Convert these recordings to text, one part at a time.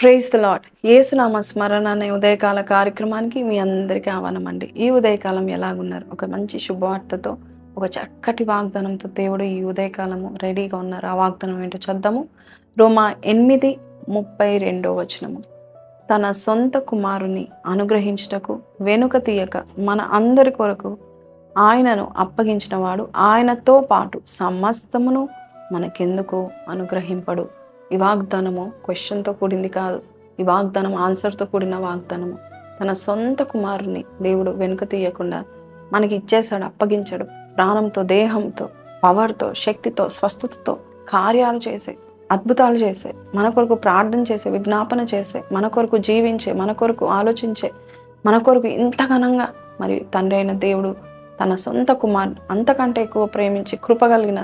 Praise the lord. యేసునామ స్మరణ అనే ఉదయకాల కార్యక్రమానికి మీ అందరికీ ఆహ్వానం అండి. ఈ ఉదయకాలం ఎలాగున్నారు? ఒక మంచి శుభవార్తతో, ఒక చక్కటి వాగ్దానంతో దేవుడు ఈ ఉదయకాలము రెడీగా ఉన్నారు. ఆ వాగ్దానం ఏంటో చూద్దాము. రోమా 8:32 తన సొంత కుమారుని అనుగ్రహించుటకు వెనుక తీయక మన అందరి కొరకు ఆయనను అప్పగించిన వాడు ఆయనతో పాటు సమస్తమును మనకెందుకు అనుగ్రహింపడు. ఈ వాగ్దానము క్వశ్చన్తో కూడింది కాదు. ఈ వాగ్దానం ఆన్సర్తో కూడిన వాగ్దానము. తన సొంత కుమారుని దేవుడు వెనుక తీయకుండా మనకి ఇచ్చేశాడు, అప్పగించాడు. ప్రాణంతో, దేహంతో, పవర్తో, శక్తితో, స్వస్థతతో కార్యాలు చేసే, అద్భుతాలు చేసే, మన కొరకు ప్రార్థన చేసే, విజ్ఞాపన చేసే, మన కొరకు జీవించే, మన కొరకు ఆలోచించే, మన కొరకు ఇంత ఘనంగా మరి తండ్రి అయిన దేవుడు తన సొంత కుమారుడు అంతకంటే ఎక్కువ ప్రేమించి కృపగలిగిన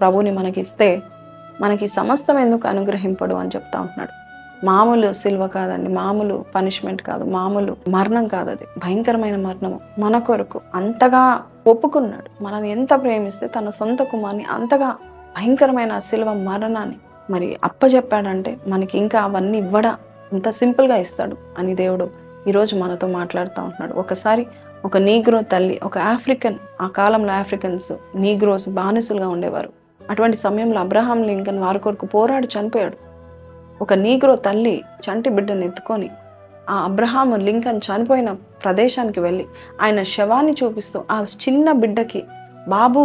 ప్రభుని మనకిస్తే మనకి సమస్తం ఎందుకు అనుగ్రహింపడు అని చెప్తా ఉంటున్నాడు. మామూలు సిల్వ కాదండి, మామూలు పనిష్మెంట్ కాదు, మామూలు మరణం కాదు. అది భయంకరమైన మరణము. మన కొరకు అంతగా ఒప్పుకున్నాడు. మనల్ని ఎంత ప్రేమిస్తే తన సొంత కుమార్ని అంతగా భయంకరమైన సిల్వ మరణాన్ని మరి అప్పచెప్పాడంటే మనకి ఇంకా అవన్నీ ఇవ్వడా, ఇంత సింపుల్గా ఇస్తాడు అని దేవుడు ఈరోజు మనతో మాట్లాడుతూ ఉంటున్నాడు. ఒకసారి ఒక నీగ్రో తల్లి, ఒక ఆఫ్రికన్, ఆ కాలంలో ఆఫ్రికన్స్ నీగ్రోస్ బానిసులుగా ఉండేవారు. అటువంటి సమయంలో అబ్రహాం లింకన్ వారి కొరకు పోరాడి చనిపోయాడు. ఒక నీగ్రో తల్లి చంటి బిడ్డను ఎత్తుకొని ఆ అబ్రహాం లింకన్ చనిపోయిన ప్రదేశానికి వెళ్ళి ఆయన శవాన్ని చూపిస్తూ ఆ చిన్న బిడ్డకి, బాబు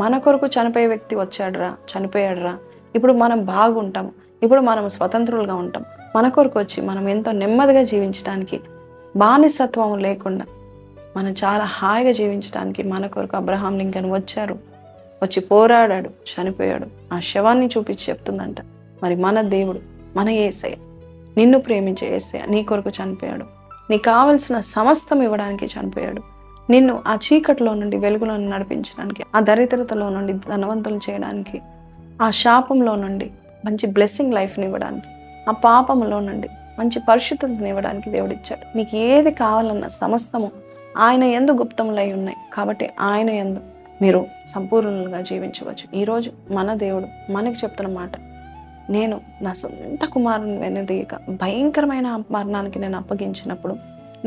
మన కొరకు చనిపోయే వ్యక్తి వచ్చాడురా, చనిపోయాడురా, ఇప్పుడు మనం బాగుంటాం, ఇప్పుడు మనం స్వతంత్రులుగా ఉంటాం, మన కొరకు వచ్చి మనం ఎంతో నెమ్మదిగా జీవించడానికి, బానిసత్వం లేకుండా మనం చాలా హాయిగా జీవించడానికి మన కొరకు అబ్రహాం లింకన్ వచ్చారు, వచ్చి పోరాడాడు, చనిపోయాడు. ఆ శవాన్ని చూపించి చెప్తుందంట, మరి మన దేవుడు, మన యేసయ్య, నిన్ను ప్రేమించే యేసయ్య నీ కొరకు చనిపోయాడు, నీకు కావలసిన సమస్తం ఇవ్వడానికి చనిపోయాడు, నిన్ను ఆ చీకటిలో నుండి వెలుగులో నడిపించడానికి, ఆ దరిద్రతలో నుండి ధనవంతులు చేయడానికి, ఆ శాపంలో నుండి మంచి బ్లెస్సింగ్ లైఫ్ని ఇవ్వడానికి, ఆ పాపంలో నుండి మంచి పరిశుద్ధతని ఇవ్వడానికి దేవుడు ఇచ్చాడు. నీకు ఏది కావాలన్న సమస్తము ఆయన యందు గుప్తములై ఉన్నాయి. కాబట్టి ఆయన యందు మీరు సంపూర్ణంగా జీవించవచ్చు. ఈరోజు మన దేవుడు మనకి చెప్తున్న మాట, నేను నా సొంత కుమారుని వెనుదీయక భయంకరమైన మరణానికి నేను అప్పగించినప్పుడు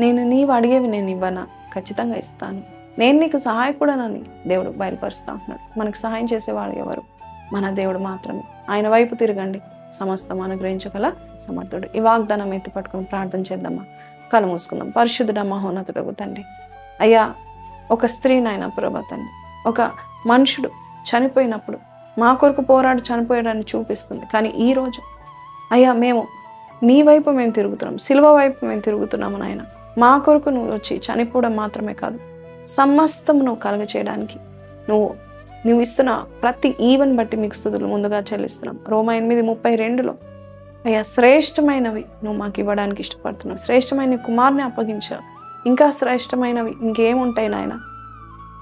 నేను నీవు అడిగేవి నేను ఇవ్వనా? ఖచ్చితంగా ఇస్తాను. నేను నీకు సహాయకుడనని దేవుడు బయలుపరుస్తూ ఉంటున్నాడు. మనకు సహాయం చేసేవాడు ఎవరు? మన దేవుడు మాత్రమే. ఆయన వైపు తిరగండి, సమస్తం అనుగ్రహించగల సమర్థుడు. ఈ వాగ్దానం ఎత్తి పట్టుకుని ప్రార్థన చేద్దామా? కళ్ళు మూసుకుందాం. పరిశుద్ధుడ మహోన్నతుడగు తండ్రి, అయ్యా ఒక స్త్రీ నాయన ప్రభా తండ్రి, ఒక మనుషుడు చనిపోయినప్పుడు మా కొరకు పోరాడు చనిపోయాడని చూపిస్తుంది. కానీ ఈరోజు అయ్యా మేము నీ వైపు మేము తిరుగుతున్నాం, సిలువ వైపు మేము తిరుగుతున్నాము నాయన. మా కొరకు నువ్వు వచ్చి చనిపోవడం మాత్రమే కాదు, సమస్తం నువ్వు కలగచేయడానికి నువ్వు ఇస్తున్న ప్రతి ఈవెన్ బట్టి మీకు స్తుతులు ముందుగా చెల్లిస్తున్నాం. రోమా 8:32 అయ్యా శ్రేష్టమైనవి నువ్వు మాకు ఇవ్వడానికి ఇష్టపడుతున్నావు. శ్రేష్టమైన కుమార్ని అప్పగించావు. ఇంకా శ్రేష్టమైనవి ఇంకేముంటాయి నాయన?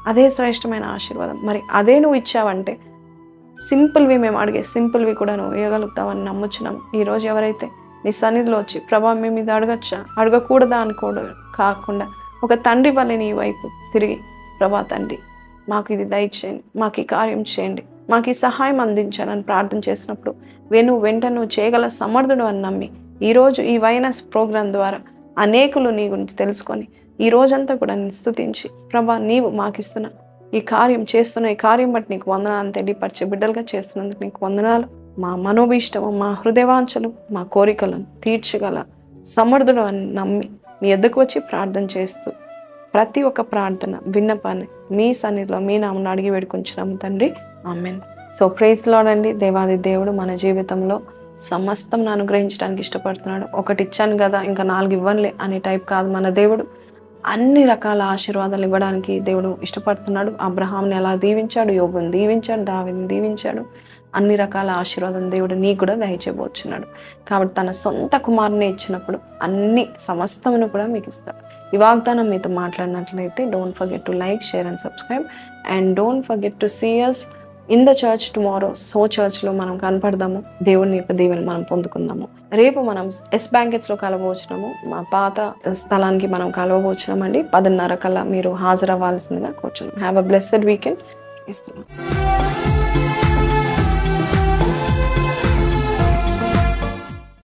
అదే శ్రేష్టమైన ఆశీర్వాదం. మరి అదే నువ్వు ఇచ్చావంటే సింపుల్వి మేము అడిగే సింపుల్వి కూడా నువ్వు ఇవ్వగలుగుతావని నమ్ముచున్నాం. ఈరోజు ఎవరైతే నీ సన్నిధిలో వచ్చి ప్రభా మేము ఇది అడగచ్చా, అడగకూడదా అనుకోవడం కాకుండా ఒక తండ్రి వల్ల నీ వైపు తిరిగి ప్రభా తండ్రి మాకు ఇది దయచేయండి, మాకు ఈ కార్యం చేయండి, మాకు ఈ సహాయం అందించాలని ప్రార్థన చేసినప్పుడు వెంటనే నువ్వు చేయగల సమర్థుడు అని నమ్మి ఈరోజు ఈ వైనస్ ప్రోగ్రాం ద్వారా అనేకులు నీ గురించి తెలుసుకొని ఈ రోజంతా కూడా నేను స్తుతించి ప్రభా నీవు మాకు ఇస్తున్న ఈ కార్యం చేస్తున్న ఈ కార్యం బట్టి నీకు వందనాలు తెలియపరిచే బిడ్డలుగా చేస్తున్నందుకు నీకు వందనాలు. మా మనోభీష్టము, మా హృదయవాంఛలు, మా కోరికలను తీర్చగల సమర్థుడు అని నమ్మి మీ ఎద్దకు వచ్చి ప్రార్థన చేస్తూ ప్రతి ఒక్క ప్రార్థన విన్నపాన్ని మీ సన్నిధిలో మీ నామమున అడిగి వేడుకొంచున్నాము తండ్రి, ఆమేన్. సో ప్రైజ్ ది లార్డ్ అండి. దేవాది దేవుడు మన జీవితంలో సమస్తం అనుగ్రహించడానికి ఇష్టపడుతున్నాడు. ఒకటి ఇచ్చాను కదా ఇంకా 4 ఇవ్వనులే అనే టైప్ కాదు మన దేవుడు. అన్ని రకాల ఆశీర్వాదాలు ఇవ్వడానికి దేవుడు ఇష్టపడుతున్నాడు. అబ్రహాంని ఎలా దీవించాడు, యోబుని దీవించాడు, దావీదుని దీవించాడు. అన్ని రకాల ఆశీర్వాదం దేవుడు నీకు కూడా దయచేయబోతున్నాడు. కాబట్టి తన సొంత కుమారుని ఇచ్చినప్పుడు అన్ని సమస్తమును కూడా మీకు ఇస్తాడు. ఈ వాగ్దానం మీతో మాట్లాడినట్లయితే don't forget to like, share and subscribe and don't forget to see us in the church tomorrow. So చర్చ్లో మనం కనపడదాము, దేవుని యొక్క దీవెన మనం పొందుకుందాము. రేపు మనం ఎస్ బ్యాంకెట్స్లో కలవబోచున్నాము. మా పాత స్థలానికి మనం కలవబోచున్నామండి. 10:30 కల్లా మీరు హాజరవ్వాల్సిందిగా కోరుచున్నాం. హ్యావ్ అ బ్లెస్సెడ్ వీకెండ్ ఇస్తున్నాం.